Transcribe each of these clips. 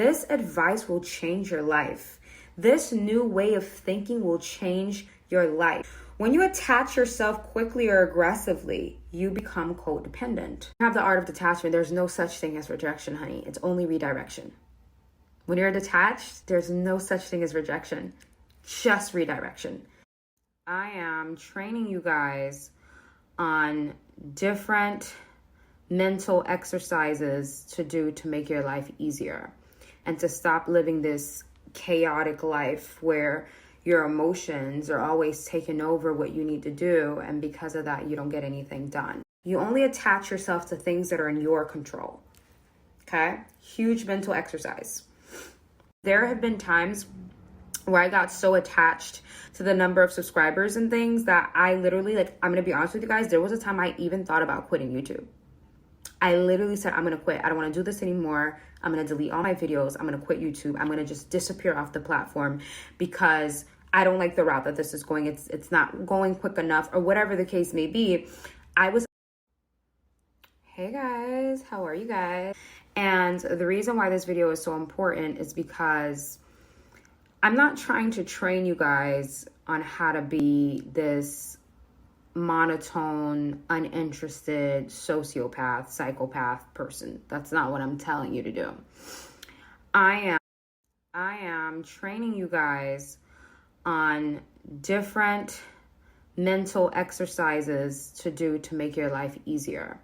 This advice will change your life. This new way of thinking will change your life. When you attach yourself quickly or aggressively, you become codependent. You have the art of detachment. There's no such thing as rejection, honey. It's only redirection. When you're detached, there's no such thing as rejection, just redirection. I am training you guys on different mental exercises to do to make your life easier and to stop living this chaotic life where your emotions are always taking over what you need to do, and because of that, you don't get anything done. You only attach yourself to things that are in your control. Okay? Huge mental exercise. There have been times where I got so attached to the number of subscribers and things that I literally, I'm going to be honest with you guys, there was a time I even thought about quitting YouTube. I literally said, I'm going to quit. I don't want to do this anymore. I'm going to delete all my videos. I'm going to quit YouTube. I'm going to just disappear off the platform because I don't like the route that this is going. It's not going quick enough, or whatever the case may be. Hey guys, how are you guys? And the reason why this video is so important is because I'm not trying to train you guys on how to be this monotone, uninterested sociopath, psychopath person. That's not what I'm telling you to do. I am training you guys on different mental exercises to do to make your life easier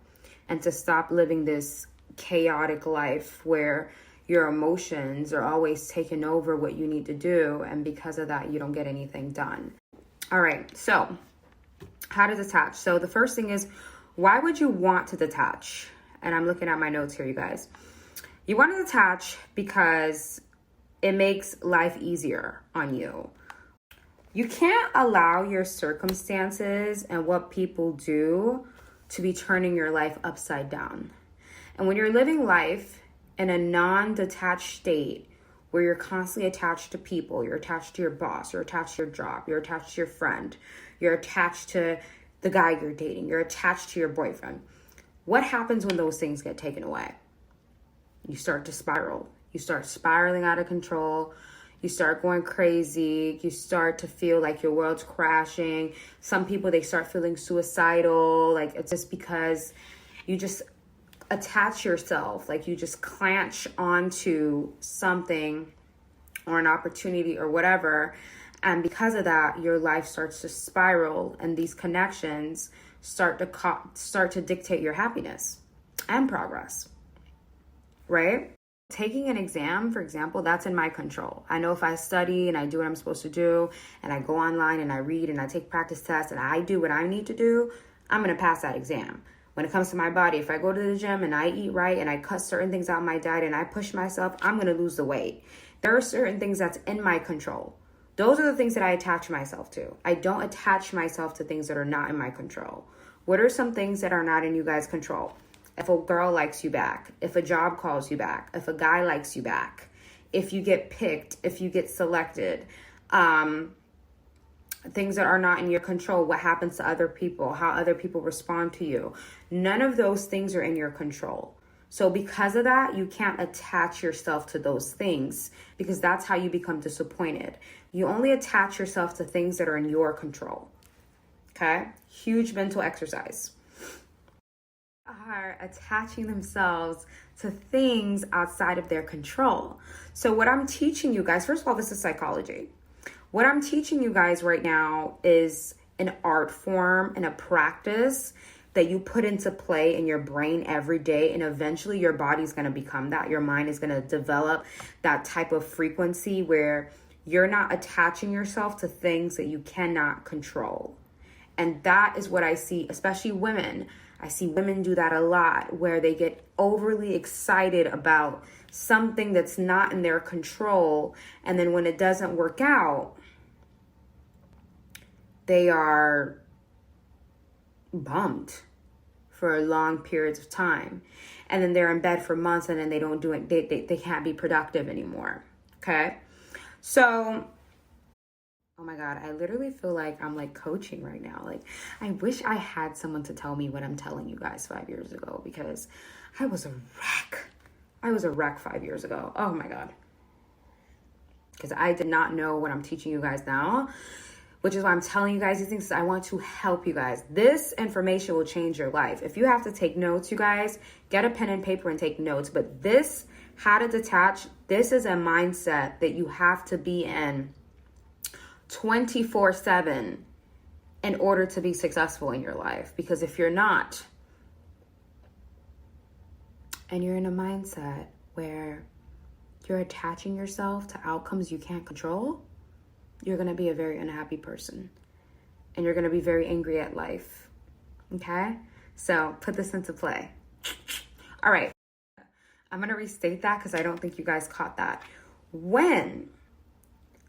and to stop living this chaotic life where your emotions are always taking over what you need to do, and because of that, you don't get anything done. All right, so how to detach. So the first thing is, why would you want to detach? And I'm looking at my notes here, you guys. You want to detach because it makes life easier on you. You can't allow your circumstances and what people do to be turning your life upside down. And when you're living life in a non-detached state where you're constantly attached to people, you're attached to your boss, you're attached to your job, you're attached to your friend, you're attached to the guy you're dating, you're attached to your boyfriend. What happens when those things get taken away? You start to spiral. You start spiraling out of control. You start going crazy. You start to feel like your world's crashing. Some people, they start feeling suicidal. Like, it's just because you just attach yourself, like you just clench onto something or an opportunity or whatever. And because of that, your life starts to spiral, and these connections start to dictate your happiness and progress, right? Taking an exam, for example, that's in my control. I know if I study and I do what I'm supposed to do, and I go online and I read and I take practice tests and I do what I need to do, I'm going to pass that exam. When it comes to my body, if I go to the gym and I eat right and I cut certain things out of my diet and I push myself, I'm going to lose the weight. There are certain things that's in my control. Those are the things that I attach myself to. I don't attach myself to things that are not in my control. What are some things that are not in you guys' control? If a girl likes you back, if a job calls you back, if a guy likes you back, if you get picked, if you get selected, things that are not in your control, what happens to other people, how other people respond to you. None of those things are in your control. So because of that, you can't attach yourself to those things, because that's how you become disappointed. You only attach yourself to things that are in your control. Okay? Huge mental exercise. Are attaching themselves to things outside of their control. So what I'm teaching you guys, first of all, this is psychology. What I'm teaching you guys right now is an art form and a practice that you put into play in your brain every day, and eventually your body's going to become that. Your mind is going to develop that type of frequency where you're not attaching yourself to things that you cannot control. And that is what I see, especially women. I see women do that a lot, where they get overly excited about something that's not in their control. And then when it doesn't work out, they are bummed for long periods of time. And then they're in bed for months, and then they don't do it. They can't be productive anymore. Okay. So, oh my God, I literally feel like I'm like coaching right now. Like, I wish I had someone to tell me what I'm telling you guys 5 years ago, because I was a wreck. I was a wreck 5 years ago. Oh my God. Because I did not know what I'm teaching you guys now, which is why I'm telling you guys these things. I want to help you guys. This information will change your life. If you have to take notes, you guys, get a pen and paper and take notes. But this, how to detach, this is a mindset that you have to be in 24/7 in order to be successful in your life. Because if you're not, and you're in a mindset where you're attaching yourself to outcomes you can't control, you're going to be a very unhappy person. And you're going to be very angry at life. Okay? So put this into play. All right. I'm going to restate that because I don't think you guys caught that. When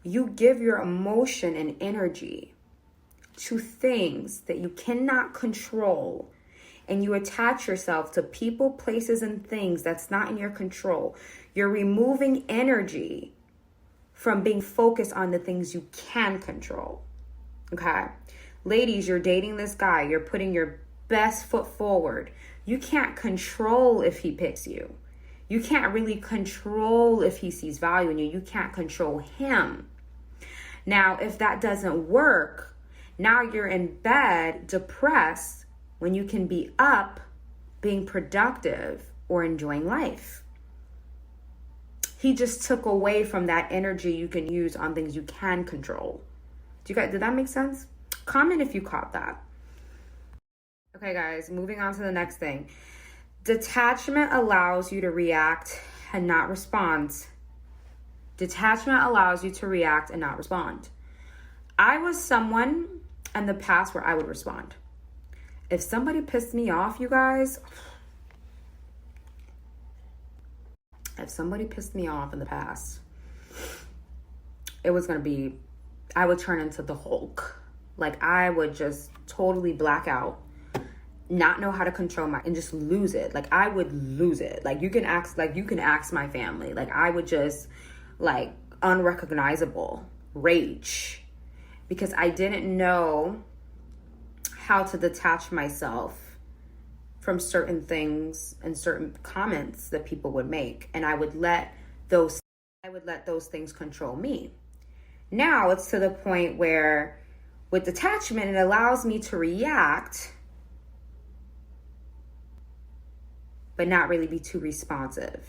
you give your emotion and energy to things that you cannot control, and you attach yourself to people, places, and things that's not in your control, you're removing energy from being focused on the things you can control. Okay? Ladies, you're dating this guy. You're putting your best foot forward. You can't control if he picks you. You can't really control if he sees value in you. You can't control him. Now, if that doesn't work, now you're in bed, depressed, when you can be up, being productive, or enjoying life. He just took away from that energy you can use on things you can control. Did that make sense? Comment if you caught that. Okay, guys, moving on to the next thing. Detachment allows you to react and not respond. Detachment allows you to react and not respond. I was someone in the past where I would respond. If somebody pissed me off, you guys, if somebody pissed me off in the past, it was going to be, I would turn into the Hulk. Like, I would just totally black out, not know how to control and just lose it. Like, I would lose it. Like, you can ask my family. Like, I would just, like, unrecognizable rage because I didn't know how to detach myself from certain things and certain comments that people would make. And I would let those things control me. Now it's to the point where with detachment, it allows me to react, but not really be too responsive.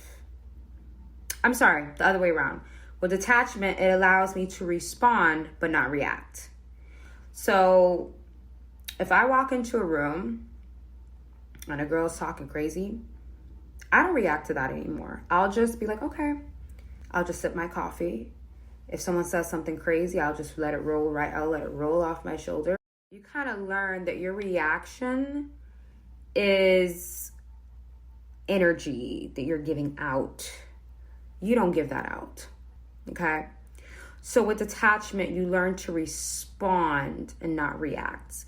I'm sorry, the other way around. With detachment, it allows me to respond, but not react. So if I walk into a room and a girl's talking crazy, I don't react to that anymore. I'll just be like, okay. I'll just sip my coffee. If someone says something crazy, I'll just let it roll I'll let it roll off my shoulder. You kind of learn that your reaction is energy that you're giving out. You don't give that out. Okay? So with detachment, you learn to respond and not react.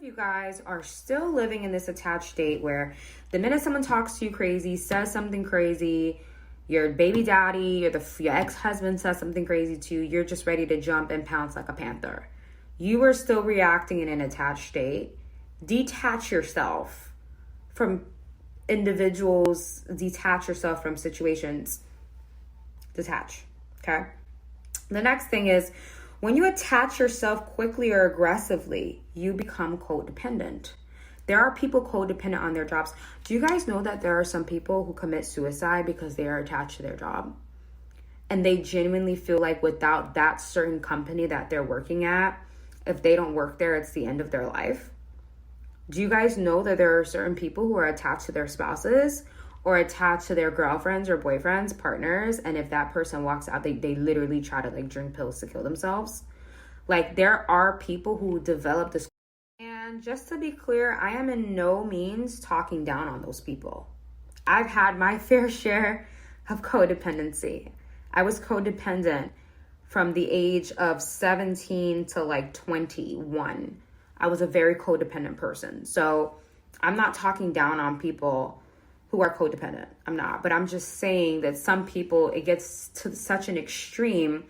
You guys are still living in this attached state where the minute someone talks to you crazy, says something crazy, your baby daddy or your ex-husband says something crazy to you, you're just ready to jump and pounce like a panther. You are still reacting in an attached state. Detach yourself from individuals. Detach yourself from situations. Detach. Okay? The next thing is, when you attach yourself quickly or aggressively, you become codependent. There are people codependent on their jobs. Do you guys know that there are some people who commit suicide because they are attached to their job? And they genuinely feel like without that certain company that they're working at, if they don't work there, it's the end of their life. Do you guys know that there are certain people who are attached to their spouses or attached to their girlfriends or boyfriends, partners, and if that person walks out, they literally try to like drink pills to kill themselves? Like, there are people who develop this. And just to be clear, I am in no means talking down on those people. I've had my fair share of codependency. I was codependent from the age of 17 to like 21. I was a very codependent person. So I'm not talking down on people who are codependent. I'm not. But I'm just saying that some people, it gets to such an extreme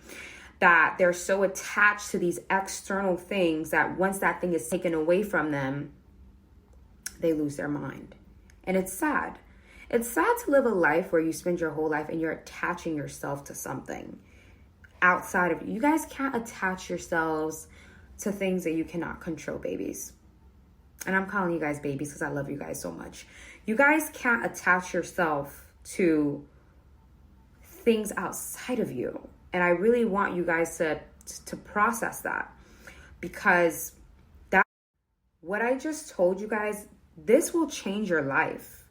that they're so attached to these external things that once that thing is taken away from them, they lose their mind. And it's sad. It's sad to live a life where you spend your whole life and you're attaching yourself to something outside of you. You guys can't attach yourselves to things that you cannot control, babies. And I'm calling you guys babies because I love you guys so much. You guys can't attach yourself to things outside of you. And I really want you guys to process that, because that, what I just told you guys, this will change your life.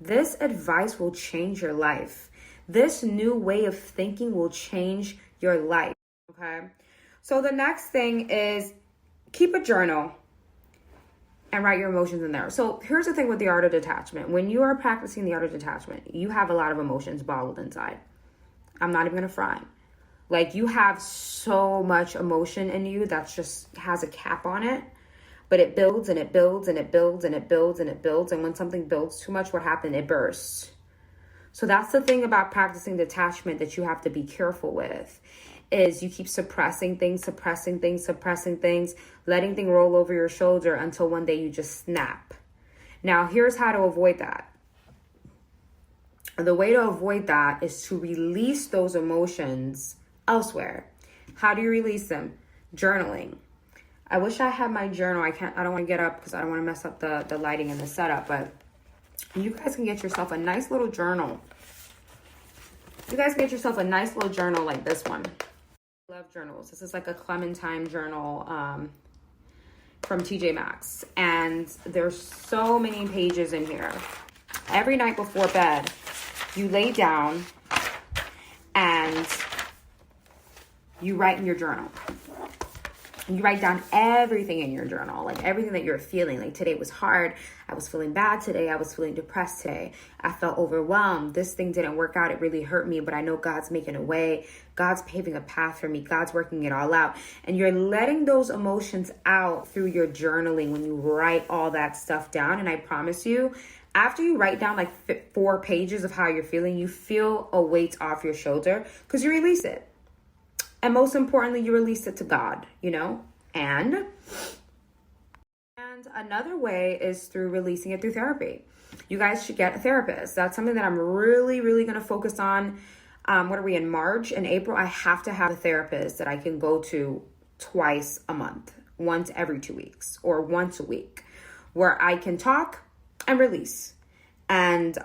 This advice will change your life. This new way of thinking will change your life, okay? So the next thing is keep a journal and write your emotions in there. So here's the thing with the art of detachment. When you are practicing the art of detachment, you have a lot of emotions bottled inside. I'm not even gonna front. Like, you have so much emotion in you that just has a cap on it. But it builds and it builds and it builds and it builds and it builds. And when something builds too much, what happens? It bursts. So that's the thing about practicing detachment that you have to be careful with, is you keep suppressing things, letting things roll over your shoulder until one day you just snap. Now, here's how to avoid that. The way to avoid that is to release those emotions elsewhere. How do you release them? Journaling. I wish I had my journal. I don't want to get up because I don't want to mess up the lighting and the setup, but you guys can get yourself a nice little journal. You guys can get yourself a nice little journal like this one. I love journals. This is like a Clementine journal from TJ Maxx. And there's so many pages in here. Every night before bed, you lay down and you write in your journal. You write down everything in your journal, like everything that you're feeling. Like, today was hard. I was feeling bad today. I was feeling depressed today. I felt overwhelmed. This thing didn't work out. It really hurt me, but I know God's making a way. God's paving a path for me. God's working it all out. And you're letting those emotions out through your journaling when you write all that stuff down. And I promise you, after you write down like 4 pages of how you're feeling, you feel a weight off your shoulder because you release it. And most importantly, you release it to God, you know? And another way is through releasing it through therapy. You guys should get a therapist. That's something that I'm really, really going to focus on. What are we in March? In April, I have to have a therapist that I can go to twice a month, once every 2 weeks or once a week, where I can talk and release. And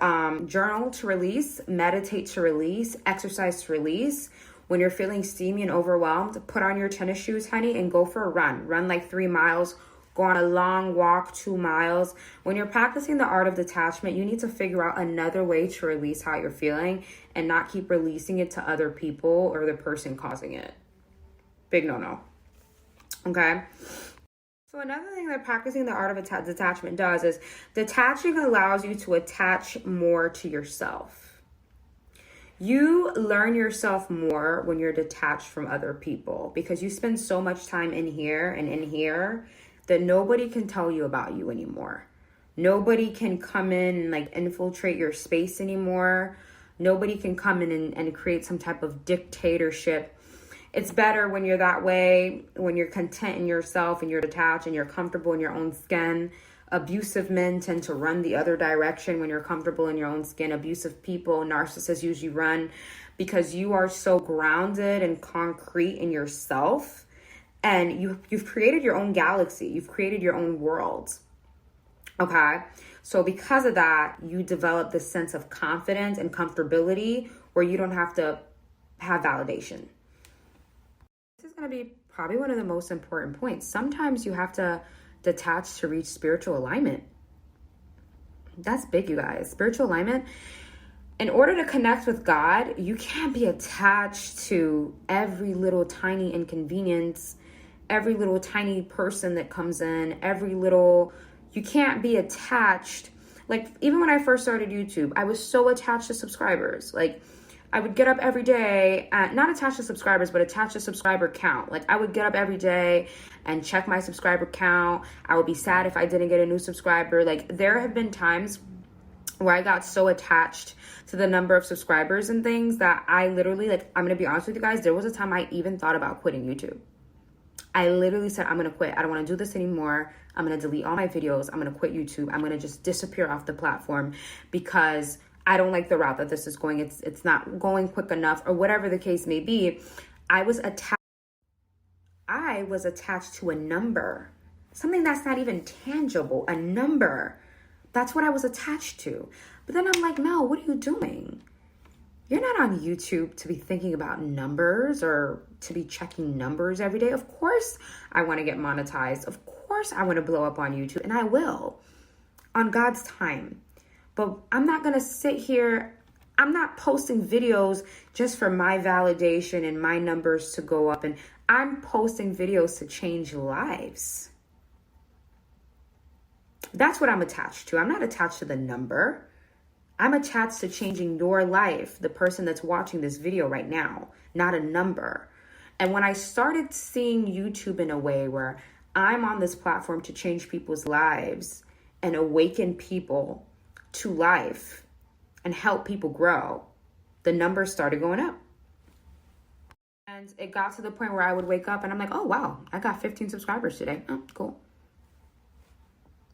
journal to release, meditate to release, exercise to release. When you're feeling steamy and overwhelmed, put on your tennis shoes, honey, and go for a run. Run like 3 miles. Go on a long walk, 2 miles. When you're practicing the art of detachment, you need to figure out another way to release how you're feeling and not keep releasing it to other people or the person causing it. Big no-no. Okay? So another thing that practicing the art of detachment does is detaching allows you to attach more to yourself. You learn yourself more when you're detached from other people, because you spend so much time in here and in here that nobody can tell you about you anymore. Nobody can come in and like infiltrate your space anymore. Nobody can come in and create some type of dictatorship. It's better when you're that way, when you're content in yourself and you're detached and you're comfortable in your own skin. Abusive men tend to run the other direction when you're comfortable in your own skin. Abusive people, narcissists usually run because you are so grounded and concrete in yourself, and you've created your own galaxy. You've created your own world. Okay? So because of that, you develop this sense of confidence and comfortability where you don't have to have validation. This is going to be probably one of the most important points. Sometimes you have to detach to reach spiritual alignment. That's big, you guys. Spiritual alignment. In order to connect with God, you can't be attached to every little tiny inconvenience, every little tiny person that comes in, you can't be attached. Like, even when I first started YouTube, I was so attached to subscribers. Like, I would get up every day, not attached to subscribers, but attached to subscriber count. Like, I would get up every day and check my subscriber count. I would be sad if I didn't get a new subscriber. Like, there have been times where I got so attached to the number of subscribers and things that I literally, like, I'm going to be honest with you guys, there was a time I even thought about quitting YouTube. I literally said, I'm going to quit. I don't want to do this anymore. I'm going to delete all my videos. I'm going to quit YouTube. I'm going to just disappear off the platform because I don't like the route that this is going. It's not going quick enough, or whatever the case may be. I was attached to a number, something that's not even tangible, a number. That's what I was attached to. But then I'm like, Mel, what are you doing? You're not on YouTube to be thinking about numbers or to be checking numbers every day. Of course, I want to get monetized. Of course, I want to blow up on YouTube, and I will on God's time. But I'm not going to sit here. I'm not posting videos just for my validation and my numbers to go up. And I'm posting videos to change lives. That's what I'm attached to. I'm not attached to the number. I'm attached to changing your life, the person that's watching this video right now, not a number. And when I started seeing YouTube in a way where I'm on this platform to change people's lives and awaken people to life and help people grow, the numbers started going up. And it got to the point where I would wake up and I'm like, oh, wow, I got 15 subscribers today. Oh, cool.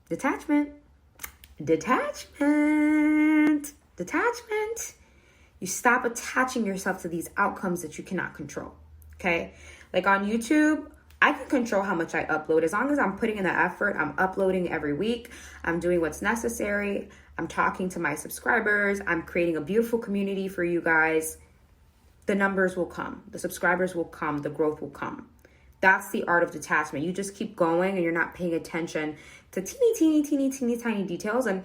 Detachment. You stop attaching yourself to these outcomes that you cannot control. Okay. Like on YouTube, I can control how much I upload. As long as I'm putting in the effort, I'm uploading every week. I'm doing what's necessary. I'm talking to my subscribers. I'm creating a beautiful community for you guys. The numbers will come. The subscribers will come. The growth will come. That's the art of detachment. You just keep going and you're not paying attention to teeny tiny details. And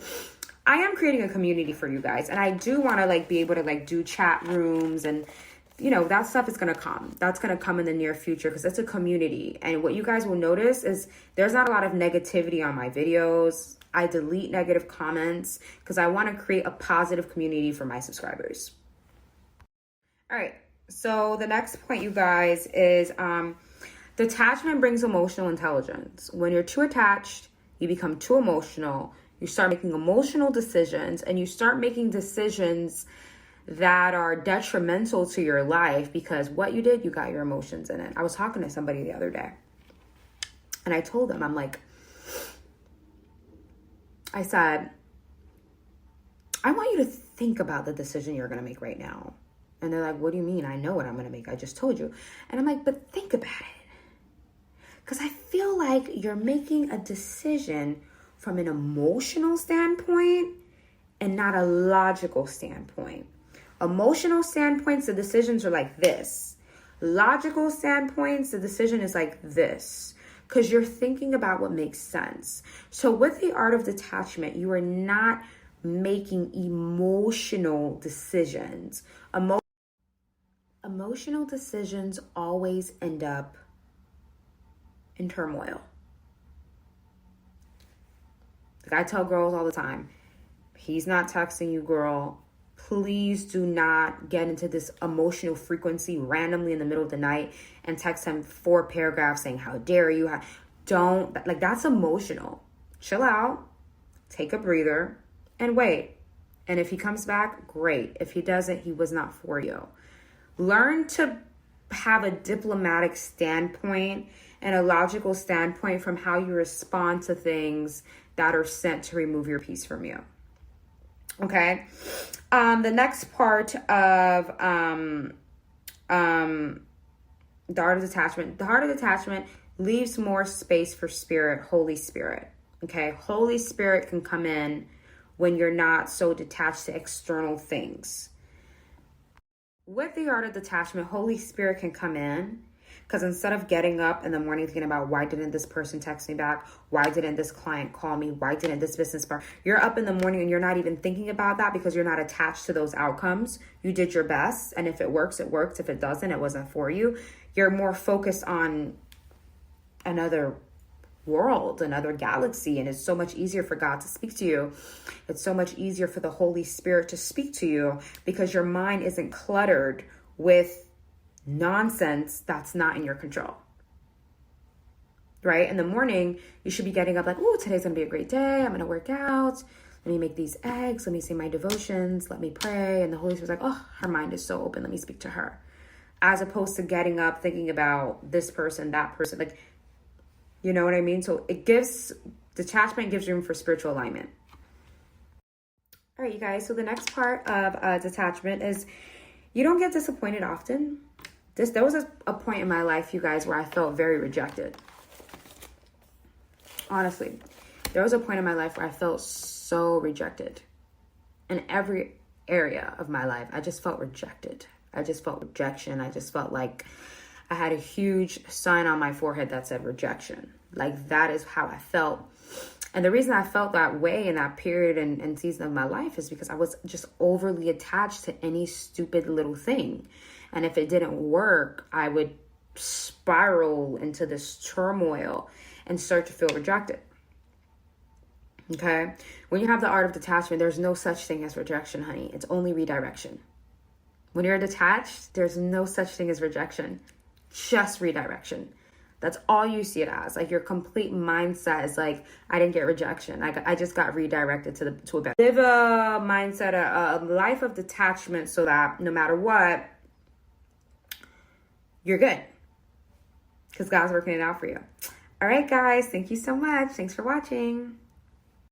I am creating a community for you guys. And I do want to be able to do chat rooms and, that stuff is going to come. That's going to come in the near future because it's a community. And what you guys will notice is there's not a lot of negativity on my videos. I delete negative comments because I want to create a positive community for my subscribers. All right. So the next point, you guys, is detachment brings emotional intelligence. When you're too attached, you become too emotional. You start making emotional decisions, and you start making decisions that are detrimental to your life because what you did, you got your emotions in it. I was talking to somebody the other day, and I told them, I said, I want you to think about the decision you're going to make right now. And they're like, what do you mean? I know what I'm going to make. I just told you. And I'm like, but think about it. Because I feel like you're making a decision from an emotional standpoint and not a logical standpoint. Emotional standpoints, the decisions are like this. Logical standpoints, the decision is like this. Because you're thinking about what makes sense. So with the art of detachment, you are not making emotional decisions. Emotional decisions always end up in turmoil. Like I tell girls all the time, he's not texting you, girl. Please do not get into this emotional frequency randomly in the middle of the night and text him 4 paragraphs saying, how dare you? That's emotional. Chill out, take a breather, and wait. And if he comes back, great. If he doesn't, he was not for you. Learn to have a diplomatic standpoint and a logical standpoint from how you respond to things that are sent to remove your peace from you. Okay. The next part of the art of detachment. The heart of detachment leaves more space for spirit, Holy Spirit. Okay. Holy Spirit can come in when you're not so detached to external things. With the art of detachment, Holy Spirit can come in because instead of getting up in the morning thinking about why didn't this person text me back? Why didn't this client call me? Why didn't this business partner? You're up in the morning and you're not even thinking about that because you're not attached to those outcomes. You did your best. And if it works, it works. If it doesn't, it wasn't for you. You're more focused on another world, another galaxy, and it's so much easier for God to speak to you. It's so much easier for the Holy Spirit to speak to you because your mind isn't cluttered with nonsense that's not in your control. Right? In the morning, you should be getting up like, oh, today's gonna be a great day. I'm gonna work out. Let me make these eggs. Let me say my devotions. Let me pray. And the Holy Spirit's like, oh, her mind is so open. Let me speak to her. As opposed to getting up thinking about this person, that person. Like, you know what I mean? So detachment gives room for spiritual alignment. All right, you guys. So the next part of detachment is you don't get disappointed often. There was a point in my life, you guys, where I felt very rejected. Honestly, there was a point in my life where I felt so rejected. In every area of my life, I just felt rejected. I just felt rejection. I just felt like I had a huge sign on my forehead that said rejection. Like, that is how I felt. And the reason I felt that way in that period and season of my life is because I was just overly attached to any stupid little thing. And if it didn't work, I would spiral into this turmoil and start to feel rejected. Okay? When you have the art of detachment, there's no such thing as rejection, honey. It's only redirection. When you're detached, there's no such thing as rejection. Just redirection. That's all you see it as. Like, your complete mindset is like, I didn't get rejection. I just got redirected to a better. Live a mindset, a life of detachment, so that no matter what, you're good. Because God's working it out for you. All right, guys. Thank you so much. Thanks for watching.